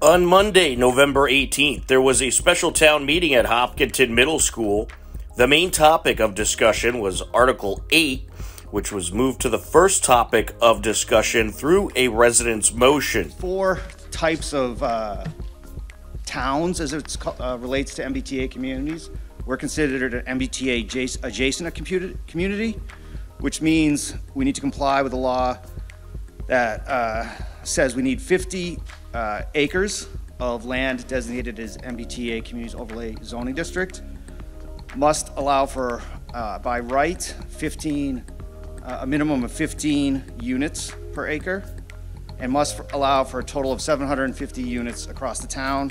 On Monday, November 18th, there was a special town meeting at Hopkinton Middle School. The main topic of discussion was Article 8, which was moved to the first topic of discussion through a resident's motion. 4 types of towns, as it relates to MBTA communities. We're considered an MBTA adjacent community, which means we need to comply with the law that says we need 50 acres of land designated as MBTA Communities Overlay Zoning District. Must allow for, by right, a minimum of 15 units per acre, and must allow for a total of 750 units across the town.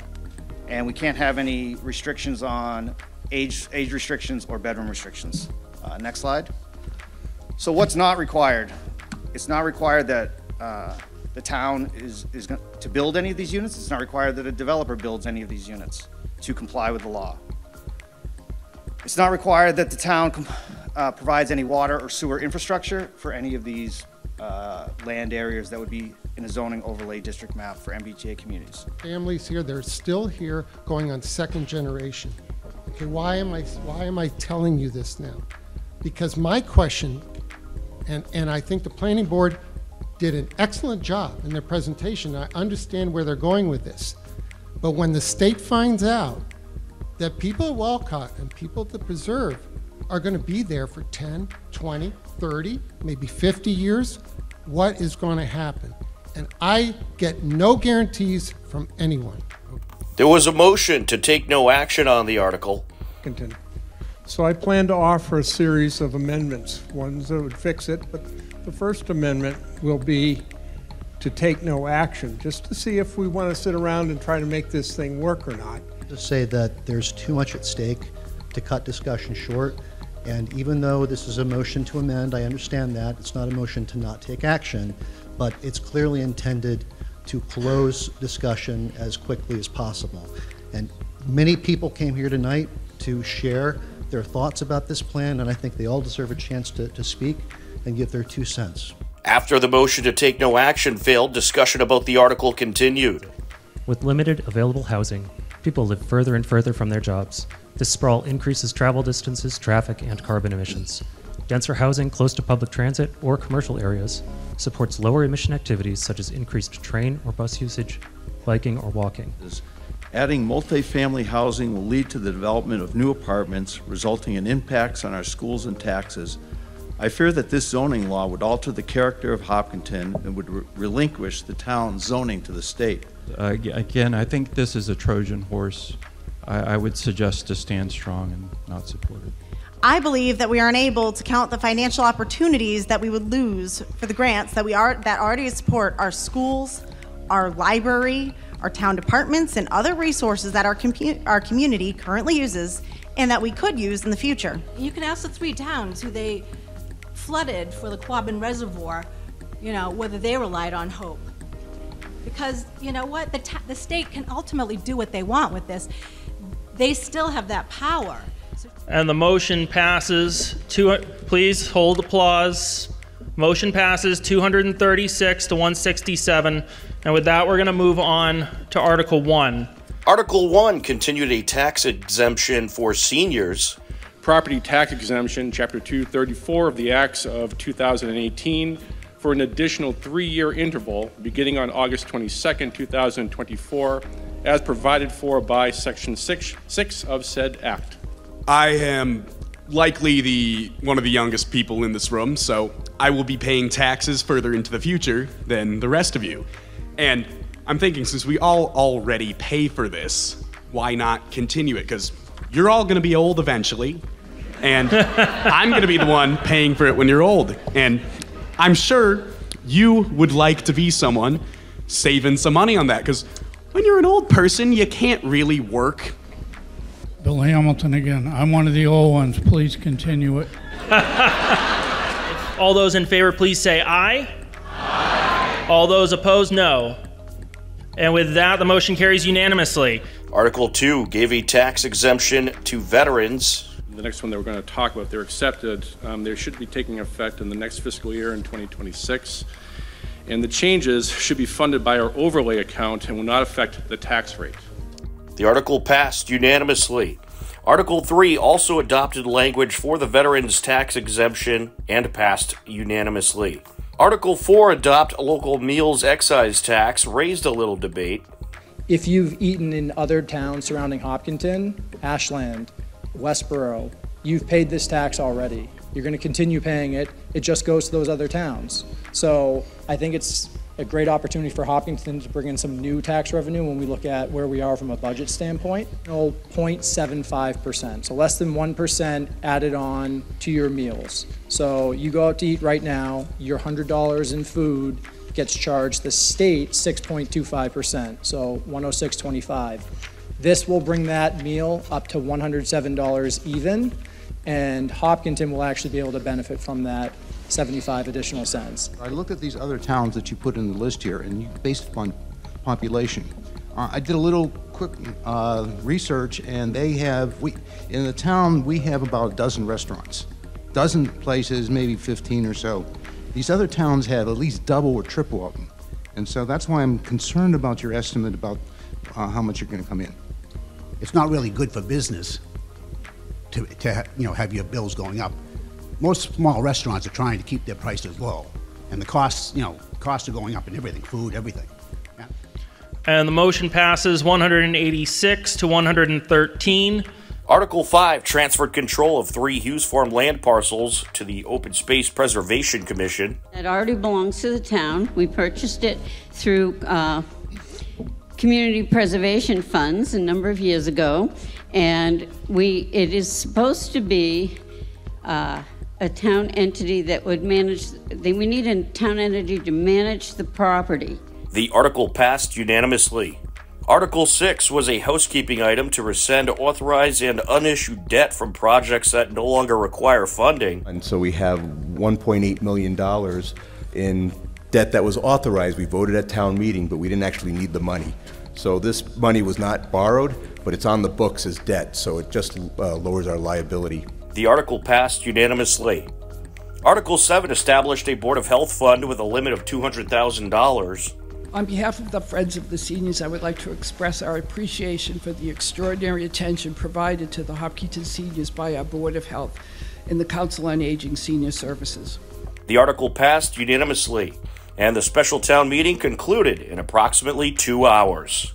And we can't have any restrictions on age restrictions or bedroom restrictions. Next slide. So what's not required? It's not required that the town is going to build any of these units. It's not required that a developer builds any of these units to comply with the law. It's not required that the town provides any water or sewer infrastructure for any of these land areas that would be in a zoning overlay district map for MBTA communities. Families here, they're still here going on second generation. Okay, why am I telling you this now? Because my question, and I think the planning board did an excellent job in their presentation. I understand where they're going with this. But when the state finds out that people at Walcott and people at the Preserve are going to be there for 10, 20, 30, maybe 50 years, what is going to happen? And I get no guarantees from anyone. There was a motion to take no action on the article. Continue. So I plan to offer a series of amendments, ones that would fix it, but the first amendment will be to take no action, just to see if we want to sit around and try to make this thing work or not. To say that there's too much at stake to cut discussion short, and even though this is a motion to amend, I understand that. It's not a motion to not take action, but it's clearly intended to close discussion as quickly as possible. And many people came here tonight to share their thoughts about this plan, and I think they all deserve a chance to speak and give their 2 cents. After the motion to take no action failed, discussion about the article continued. With limited available housing, people live further and further from their jobs. This sprawl increases travel distances, traffic, and carbon emissions. Denser housing close to public transit or commercial areas supports lower emission activities such as increased train or bus usage, biking, or walking. Adding multifamily housing will lead to the development of new apartments, resulting in impacts on our schools and taxes. I fear that this zoning law would alter the character of Hopkinton and would relinquish the town's zoning to the state. Again, I think this is a Trojan horse. I would suggest to stand strong and not support it. I believe that we are unable to count the financial opportunities that we would lose for the grants that already support our schools, our library, our town departments, and other resources that our community currently uses and that we could use in the future. You can ask the 3 towns who they flooded for the Quabbin Reservoir, whether they relied on hope. Because, you know what, the state can ultimately do what they want with this. They still have that power. And the motion passes, please hold applause. Motion passes 236 to 167. And with that, we're going to move on to Article 1. Article 1 continued a tax exemption for seniors. Property tax exemption, Chapter 234 of the Acts of 2018, for an additional 3-year interval beginning on August 22nd, 2024, as provided for by Section 6 of said Act. I am likely one of the youngest people in this room, so I will be paying taxes further into the future than the rest of you. And I'm thinking, since we all already pay for this, why not continue it? Because you're all going to be old eventually, and I'm going to be the one paying for it when you're old. And I'm sure you would like to be someone saving some money on that, because when you're an old person, you can't really work. Bill Hamilton again. I'm one of the old ones. Please continue it. All those in favor, please say aye. Aye. All those opposed, no. And with that, the motion carries unanimously. Article 2 gave a tax exemption to veterans. The next one that we're going to talk about, if they're accepted, they should be taking effect in the next fiscal year in 2026. and the changes should be funded by our overlay account and will not affect the tax rate. The article passed unanimously. Article 3 also adopted language for the veterans' tax exemption and passed unanimously. Article 4, adopt a local meals excise tax, raised a little debate. If you've eaten in other towns surrounding Hopkinton, Ashland, Westboro, you've paid this tax already. You're going to continue paying it. It just goes to those other towns. So I think it's a great opportunity for Hopkinton to bring in some new tax revenue when we look at where we are from a budget standpoint. 0.75%, so less than 1% added on to your meals. So you go out to eat right now, your $100 in food gets charged the state 6.25%, so $106.25. This will bring that meal up to $107 even, and Hopkinton will actually be able to benefit from that 75 additional cents. I looked at these other towns that you put in the list here, and you based upon population. I did a little quick research, and they have, in the town, we have about a dozen restaurants. Dozen places, maybe 15 or so. These other towns have at least double or triple of them. And so that's why I'm concerned about your estimate about how much you're going to come in. It's not really good for business to have your bills going up. Most small restaurants are trying to keep their prices low, and the costs are going up in everything, food, everything. Yeah. And the motion passes 186 to 113. Article 5 transferred control of 3 Hughes Farm land parcels to the Open Space Preservation Commission. It already belongs to the town. We purchased it through community preservation funds a number of years ago, and it is supposed to be a town entity that would manage. We need a town entity to manage the property. The article passed unanimously. Article 6 was a housekeeping item to rescind authorized and unissued debt from projects that no longer require funding. And so we have $1.8 million in debt that was authorized. We voted at town meeting, but we didn't actually need the money. So this money was not borrowed, but it's on the books as debt, so it just lowers our liability. The article passed unanimously. Article 7 established a Board of Health fund with a limit of $200,000. On behalf of the Friends of the Seniors, I would like to express our appreciation for the extraordinary attention provided to the Hopkinton seniors by our Board of Health and the Council on Aging Senior Services. The article passed unanimously, and the special town meeting concluded in approximately 2 hours.